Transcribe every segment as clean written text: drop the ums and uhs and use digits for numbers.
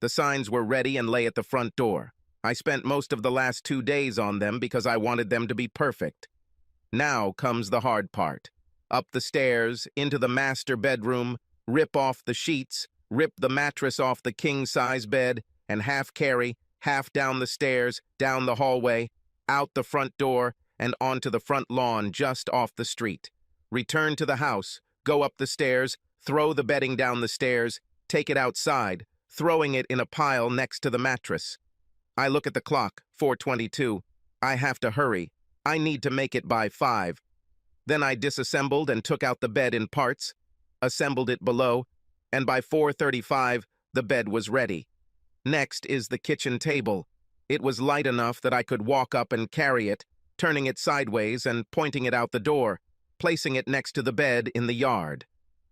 The signs were ready and lay at the front door. I spent most of the last 2 days on them because I wanted them to be perfect. Now comes the hard part. Up the stairs, into the master bedroom, rip off the sheets, rip the mattress off the king-size bed, and half carry, half down the stairs, down the hallway, out the front door, and onto the front lawn just off the street. Return to the house, go up the stairs, throw the bedding down the stairs, take it outside, throwing it in a pile next to the mattress. I look at the clock, 4:22. I have to hurry. I need to make it by 5. Then I disassembled and took out the bed in parts, assembled it below, and by 4:35, the bed was ready. Next is the kitchen table. It was light enough that I could walk up and carry it, turning it sideways and pointing it out the door, placing it next to the bed in the yard.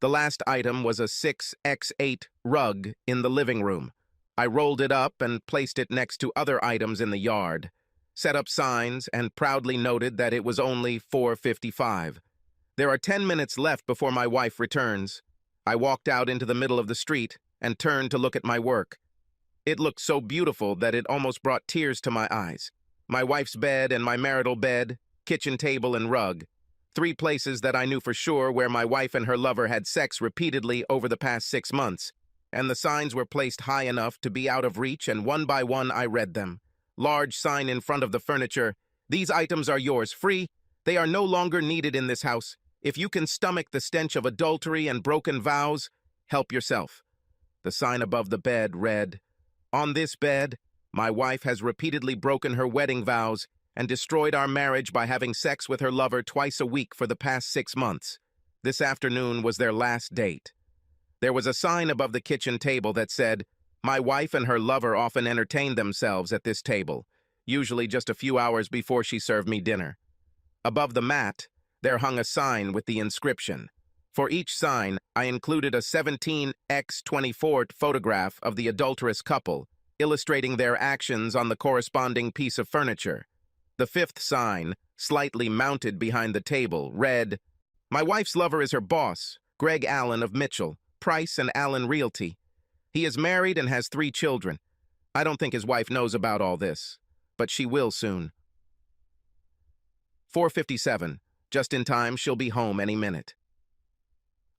The last item was a 6x8 rug in the living room. I rolled it up and placed it next to other items in the yard, set up signs, and proudly noted that it was only 4:55. There are 10 minutes left before my wife returns. I walked out into the middle of the street and turned to look at my work. It looked so beautiful that it almost brought tears to my eyes. My wife's bed and my marital bed, kitchen table and rug. 3 places that I knew for sure where my wife and her lover had sex repeatedly over the past 6 months. And the signs were placed high enough to be out of reach, and one by one I read them. Large sign in front of the furniture. These items are yours, free. They are no longer needed in this house. If you can stomach the stench of adultery and broken vows, help yourself. The sign above the bed read, "On this bed, my wife has repeatedly broken her wedding vows and destroyed our marriage by having sex with her lover twice a week for the past 6 months. This afternoon was their last date." There was a sign above the kitchen table that said, "My wife and her lover often entertained themselves at this table, usually just a few hours before she served me dinner." Above the mat, there hung a sign with the inscription. For each sign, I included a 17x24 photograph of the adulterous couple, illustrating their actions on the corresponding piece of furniture. The 5th sign, slightly mounted behind the table, read, "My wife's lover is her boss, Greg Allen of Mitchell, Price and Allen Realty. He is married and has 3 children. I don't think his wife knows about all this, but she will soon." 4:57. Just in time, she'll be home any minute.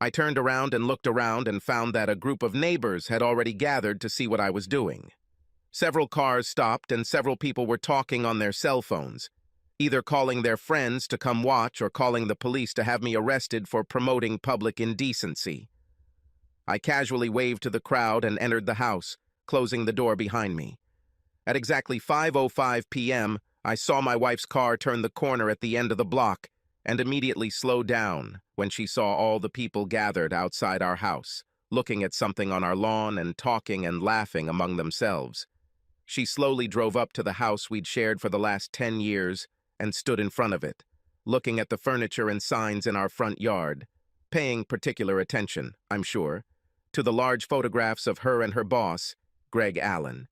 I turned around and looked around and found that a group of neighbors had already gathered to see what I was doing. Several cars stopped and several people were talking on their cell phones, either calling their friends to come watch or calling the police to have me arrested for promoting public indecency. I casually waved to the crowd and entered the house, closing the door behind me. At exactly 5:05 p.m., I saw my wife's car turn the corner at the end of the block and immediately slow down when she saw all the people gathered outside our house, looking at something on our lawn and talking and laughing among themselves. She slowly drove up to the house we'd shared for the last 10 years and stood in front of it, looking at the furniture and signs in our front yard, paying particular attention, I'm sure, to the large photographs of her and her boss, Greg Allen.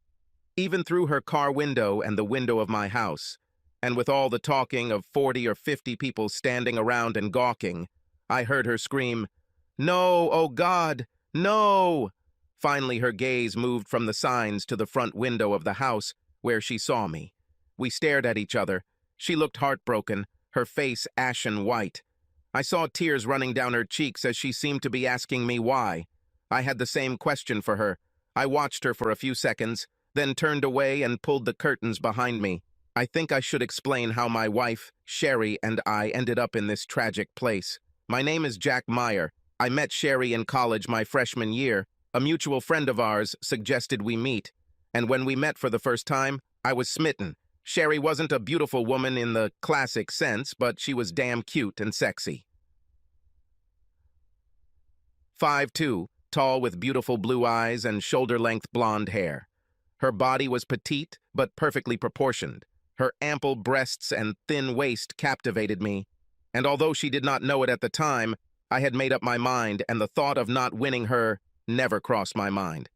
Even through her car window and the window of my house, and with all the talking of 40 or 50 people standing around and gawking, I heard her scream, "No, oh God, no!" Finally, her gaze moved from the signs to the front window of the house where she saw me. We stared at each other. She looked heartbroken, her face ashen white. I saw tears running down her cheeks as she seemed to be asking me why. I had the same question for her. I watched her for a few seconds, then turned away and pulled the curtains behind me. I think I should explain how my wife, Sherry, and I ended up in this tragic place. My name is Jack Meyer. I met Sherry in college my freshman year. A mutual friend of ours suggested we meet, and when we met for the first time, I was smitten. Sherry wasn't a beautiful woman in the classic sense, but she was damn cute and sexy. 5'2", tall with beautiful blue eyes and shoulder-length blonde hair. Her body was petite but perfectly proportioned. Her ample breasts and thin waist captivated me, and although she did not know it at the time, I had made up my mind, and the thought of not winning her never crossed my mind.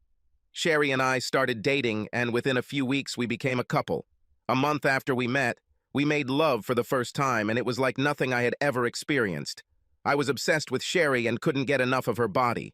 Sherry and I started dating, and within a few weeks we became a couple. A month after we met, we made love for the first time, and it was like nothing I had ever experienced. I was obsessed with Sherry and couldn't get enough of her body.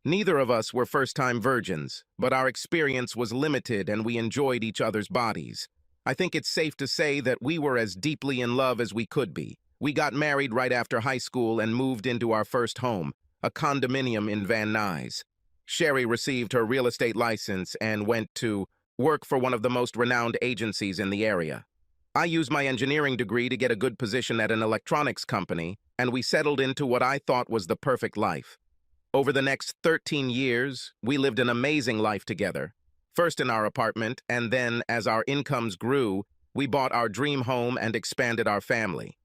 Neither of us were first-time virgins, but our experience was limited and we enjoyed each other's bodies. I think it's safe to say that we were as deeply in love as we could be. We got married right after high school and moved into our first home, a condominium in Van Nuys. Sherry received her real estate license and went to work for one of the most renowned agencies in the area. I used my engineering degree to get a good position at an electronics company, and we settled into what I thought was the perfect life. Over the next 13 years, we lived an amazing life together. First in our apartment, and then, as our incomes grew, we bought our dream home and expanded our family.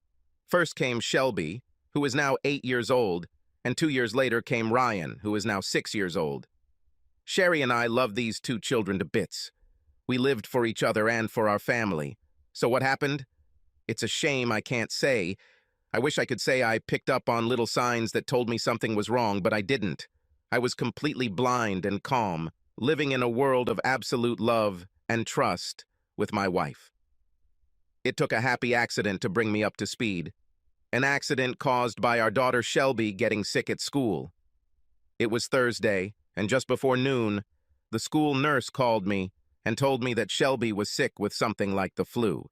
First came Shelby, who is now 8 years old, and 2 years later came Ryan, who is now 6 years old. Sherry and I love these two children to bits. We lived for each other and for our family. So what happened? It's a shame I can't say. I wish I could say I picked up on little signs that told me something was wrong, but I didn't. I was completely blind and calm, living in a world of absolute love and trust with my wife. It took a happy accident to bring me up to speed. An accident caused by our daughter Shelby getting sick at school. It was Thursday, and just before noon, the school nurse called me and told me that Shelby was sick with something like the flu.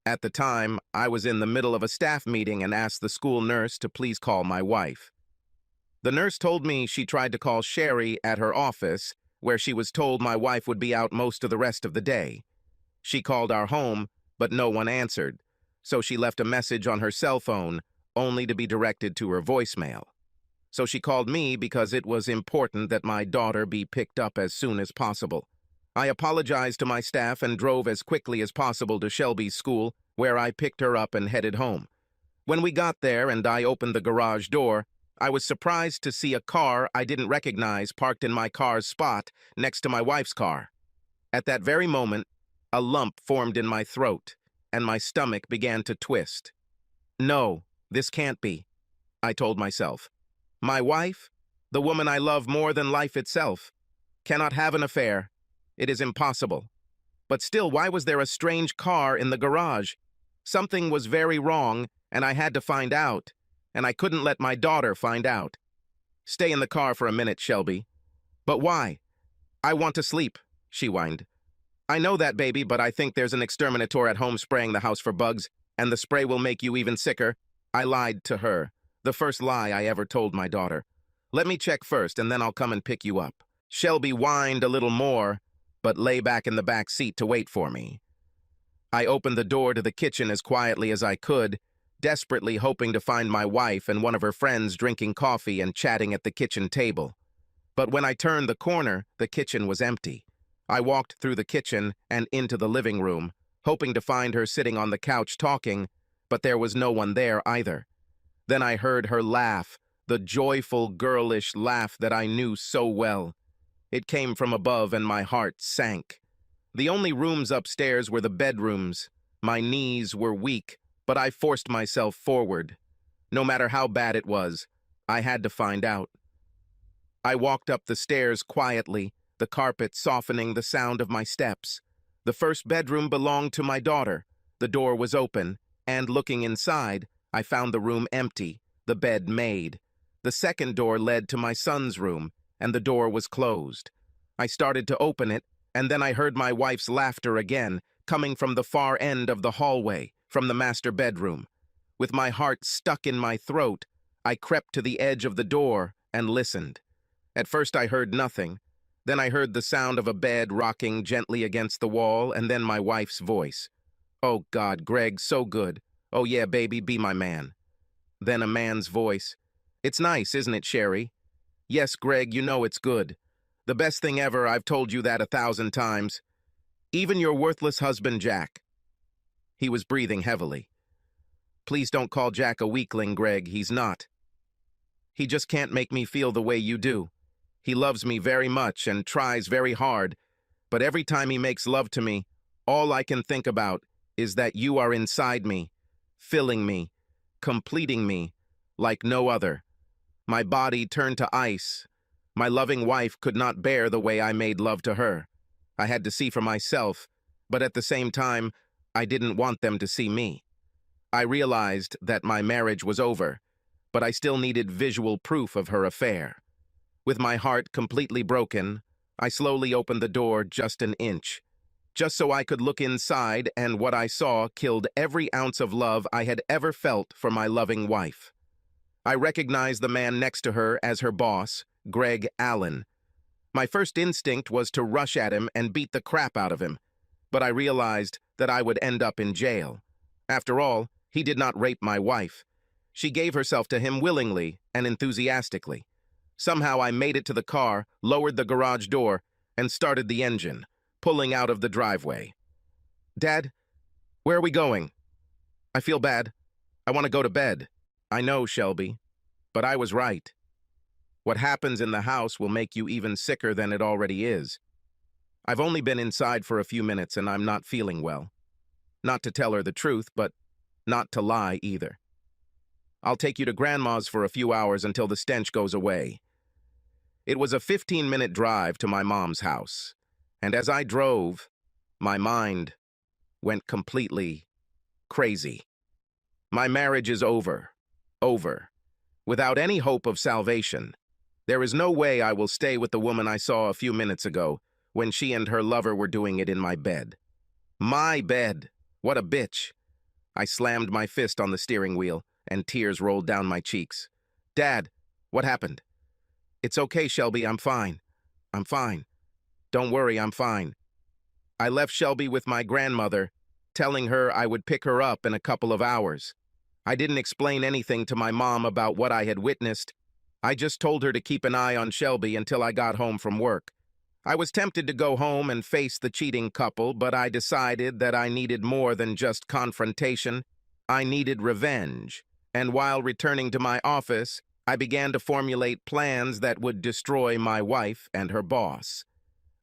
At the time, I was in the middle of a staff meeting and asked the school nurse to please call my wife. The nurse told me she tried to call Sherry at her office, where she was told my wife would be out most of the rest of the day. She called our home, but no one answered, so she left a message on her cell phone, only to be directed to her voicemail. So she called me because it was important that my daughter be picked up as soon as possible. I apologized to my staff and drove as quickly as possible to Shelby's school, where I picked her up and headed home. When we got there and I opened the garage door, I was surprised to see a car I didn't recognize parked in my car's spot next to my wife's car. At that very moment, a lump formed in my throat, and my stomach began to twist. No, this can't be, I told myself. My wife, the woman I love more than life itself, cannot have an affair. It is impossible. But still, why was there a strange car in the garage? Something was very wrong, and I had to find out, and I couldn't let my daughter find out. Stay in the car for a minute, Shelby. But why? I want to sleep, she whined. I know that, baby, but I think there's an exterminator at home spraying the house for bugs, and the spray will make you even sicker. I lied to her, the first lie I ever told my daughter. Let me check first, and then I'll come and pick you up. Shelby whined a little more, but lay back in the back seat to wait for me. I opened the door to the kitchen as quietly as I could, desperately hoping to find my wife and one of her friends drinking coffee and chatting at the kitchen table. But when I turned the corner, the kitchen was empty. I walked through the kitchen and into the living room, hoping to find her sitting on the couch talking, but there was no one there either. Then I heard her laugh, the joyful, girlish laugh that I knew so well. It came from above and my heart sank. The only rooms upstairs were the bedrooms. My knees were weak, but I forced myself forward. No matter how bad it was, I had to find out. I walked up the stairs quietly, the carpet softening the sound of my steps. The first bedroom belonged to my daughter. The door was open, and looking inside, I found the room empty, the bed made. The second door led to my son's room, and the door was closed. I started to open it, and then I heard my wife's laughter again, coming from the far end of the hallway, from the master bedroom. With my heart stuck in my throat, I crept to the edge of the door and listened. At first I heard nothing. Then I heard the sound of a bed rocking gently against the wall, and then my wife's voice. Oh God, Greg, so good. Oh yeah, baby, be my man. Then a man's voice. It's nice, isn't it, Sherry? Yes, Greg, you know it's good. The best thing ever, I've told you that 1,000 times. Even your worthless husband, Jack. He was breathing heavily. Please don't call Jack a weakling, Greg, he's not. He just can't make me feel the way you do. He loves me very much and tries very hard, but every time he makes love to me, all I can think about is that you are inside me, filling me, completing me, like no other. My body turned to ice. My loving wife could not bear the way I made love to her. I had to see for myself, but at the same time, I didn't want them to see me. I realized that my marriage was over, but I still needed visual proof of her affair. With my heart completely broken, I slowly opened the door just an inch, just so I could look inside, and what I saw killed every ounce of love I had ever felt for my loving wife. I recognized the man next to her as her boss, Greg Allen. My first instinct was to rush at him and beat the crap out of him, but I realized that I would end up in jail. After all, he did not rape my wife. She gave herself to him willingly and enthusiastically. Somehow I made it to the car, lowered the garage door, and started the engine, pulling out of the driveway. "Dad, where are we going?" "I feel bad. I want to go to bed." "I know, Shelby, but I was right. What happens in the house will make you even sicker than it already is. I've only been inside for a few minutes and I'm not feeling well. Not to tell her the truth, but not to lie either. I'll take you to Grandma's for a few hours until the stench goes away." It was a 15-minute drive to my mom's house, and as I drove, my mind went completely crazy. My marriage is over, without any hope of salvation. There is no way I will stay with the woman I saw a few minutes ago when she and her lover were doing it in my bed. My bed! What a bitch! I slammed my fist on the steering wheel, and tears rolled down my cheeks. "Dad, what happened?" "It's okay, Shelby, I'm fine. I'm fine. Don't worry, I'm fine." I left Shelby with my grandmother, telling her I would pick her up in a couple of hours. I didn't explain anything to my mom about what I had witnessed. I just told her to keep an eye on Shelby until I got home from work. I was tempted to go home and face the cheating couple, but I decided that I needed more than just confrontation. I needed revenge. And while returning to my office, I began to formulate plans that would destroy my wife and her boss.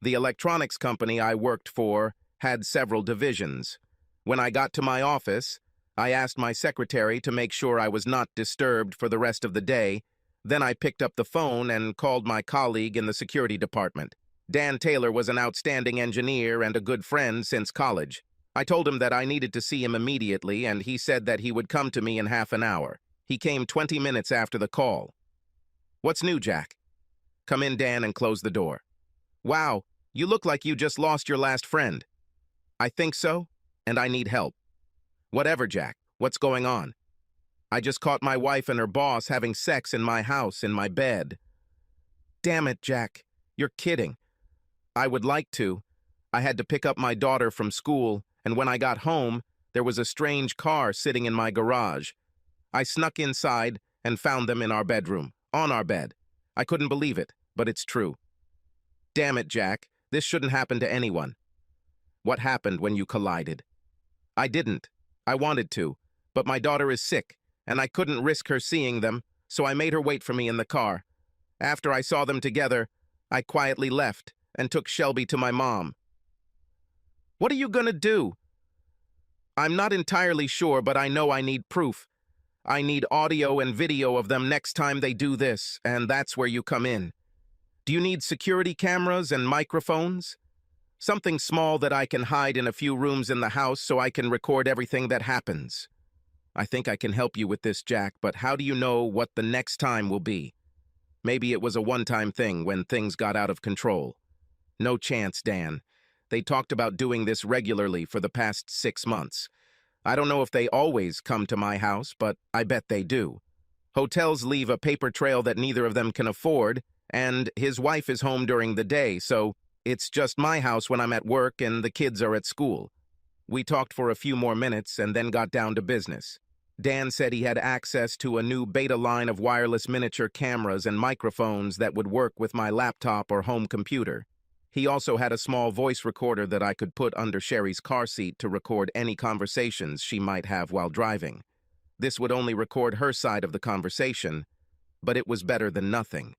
The electronics company I worked for had several divisions. When I got to my office, I asked my secretary to make sure I was not disturbed for the rest of the day. Then I picked up the phone and called my colleague in the security department. Dan Taylor was an outstanding engineer and a good friend since college. I told him that I needed to see him immediately, and he said that he would come to me in half an hour. He came 20 minutes after the call. "What's new, Jack?" "Come in, Dan, and close the door." "Wow, you look like you just lost your last friend." "I think so, and I need help." "Whatever, Jack. What's going on?" "I just caught my wife and her boss having sex in my house, in my bed." "Damn it, Jack. You're kidding." "I would like to. I had to pick up my daughter from school, and when I got home, there was a strange car sitting in my garage. I snuck inside and found them in our bedroom, on our bed. I couldn't believe it, but it's true." "Damn it, Jack. This shouldn't happen to anyone." "What happened when you collided?" "I didn't. I wanted to, but my daughter is sick, and I couldn't risk her seeing them, so I made her wait for me in the car. After I saw them together, I quietly left and took Shelby to my mom." "What are you gonna do?" "I'm not entirely sure, but I know I need proof. I need audio and video of them next time they do this, and that's where you come in. Do you need security cameras and microphones? Something small that I can hide in a few rooms in the house so I can record everything that happens." "I think I can help you with this, Jack, but how do you know what the next time will be? Maybe it was a one-time thing when things got out of control." "No chance, Dan. They talked about doing this regularly for the past 6 months. I don't know if they always come to my house, but I bet they do. Hotels leave a paper trail that neither of them can afford, and his wife is home during the day, so it's just my house when I'm at work and the kids are at school." We talked for a few more minutes and then got down to business. Dan said he had access to a new beta line of wireless miniature cameras and microphones that would work with my laptop or home computer. He also had a small voice recorder that I could put under Sherry's car seat to record any conversations she might have while driving. This would only record her side of the conversation, but it was better than nothing.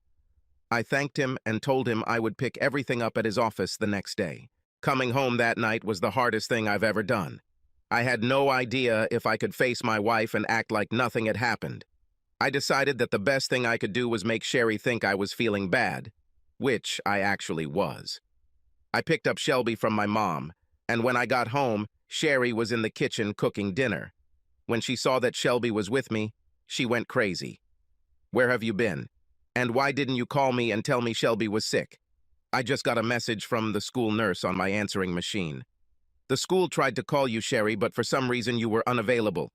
I thanked him and told him I would pick everything up at his office the next day. Coming home that night was the hardest thing I've ever done. I had no idea if I could face my wife and act like nothing had happened. I decided that the best thing I could do was make Sherry think I was feeling bad, which I actually was. I picked up Shelby from my mom, and when I got home, Sherry was in the kitchen cooking dinner. When she saw that Shelby was with me, she went crazy. "Where have you been?" And why didn't you call me and tell me Shelby was sick? I just got a message from the school nurse on my answering machine. The school tried to call you, Sherry, but for some reason you were unavailable.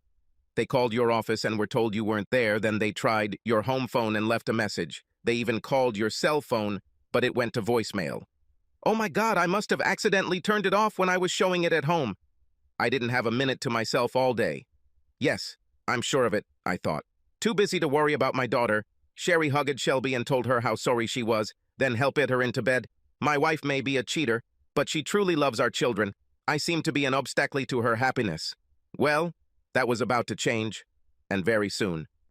They called your office and were told you weren't there, then they tried your home phone and left a message. They even called your cell phone, but it went to voicemail. Oh my God, I must have accidentally turned it off when I was showing it at home. I didn't have a minute to myself all day. Yes, I'm sure of it, I thought. Too busy to worry about my daughter. Sherry hugged Shelby and told her how sorry she was, then helped her into bed. My wife may be a cheater, but she truly loves our children. I seem to be an obstacle to her happiness. Well, that was about to change, and very soon.